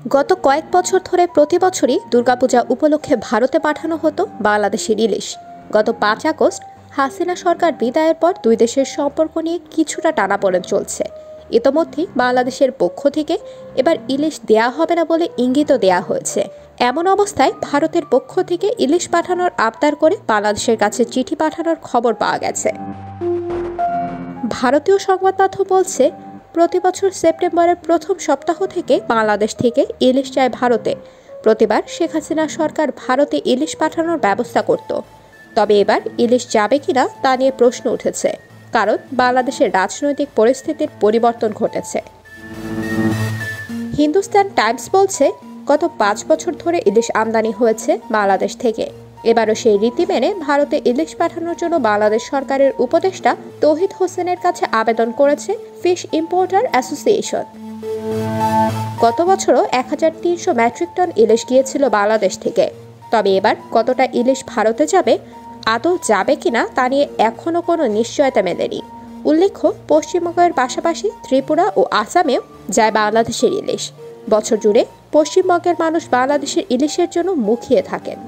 গত কয়েক বছর ধরে প্রতি বছরই দুর্গাপূজা উপলক্ষে ভারতে পাঠানো হতো বাংলাদেশের ইলিশ। গত ৫ আগস্ট হাসিনা সরকার বিদায়ের পর দুই দেশের সম্পর্ক নিয়ে কিছুটা টানাপোড়েন চলছে। ইতোমধ্যেই বাংলাদেশের পক্ষ থেকে এবার ইলিশ দেয়া হবে না বলে ইঙ্গিতও দেয়া হয়েছে। এমন অবস্থায় ভারতের পক্ষ থেকে ইলিশ পাঠানোর আবদার করে বাংলাদেশের কাছে চিঠি পাঠানোর খবর পাওয়া গেছে। ভারতীয় সংবাদ মাধ্যম বলছে, প্রতি বছর সেপ্টেম্বরের প্রথম সপ্তাহ থেকে বাংলাদেশ থেকে ইলিশ যায় ভারতে। প্রতিবার শেখ হাসিনা সরকার ভারতে ইলিশ পাঠানোর ব্যবস্থা করত। তবে এবার ইলিশ যাবে কিনা তা নিয়ে প্রশ্ন উঠেছে, কারণ বাংলাদেশের রাজনৈতিক পরিস্থিতির পরিবর্তন ঘটেছে। হিন্দুস্তান টাইমস বলছে, গত ৫ বছর ধরে ইলিশ আমদানি হয়েছে বাংলাদেশ থেকে। এবারও সেই রীতি মেনে ভারতে ইলিশ পাঠানোর জন্য বাংলাদেশ সরকারের উপদেষ্টা তৌহিদ হোসেনের কাছে আবেদন করেছে ফিশ ইম্পোর্টার অ্যাসোসিয়েশন। গত বছরও ১৩০০ মেট্রিক টন ইলিশ গিয়েছিল বাংলাদেশ থেকে। তবে এবার কতটা ইলিশ ভারতে যাবে, আদৌ যাবে কিনা তা নিয়ে এখনও কোনো নিশ্চয়তা মেলেনি। উল্লেখ্য, পশ্চিমবঙ্গের পাশাপাশি ত্রিপুরা ও আসামেও যায় বাংলাদেশের ইলিশ। বছর জুড়ে পশ্চিমবঙ্গের মানুষ বাংলাদেশের ইলিশের জন্য মুখিয়ে থাকেন।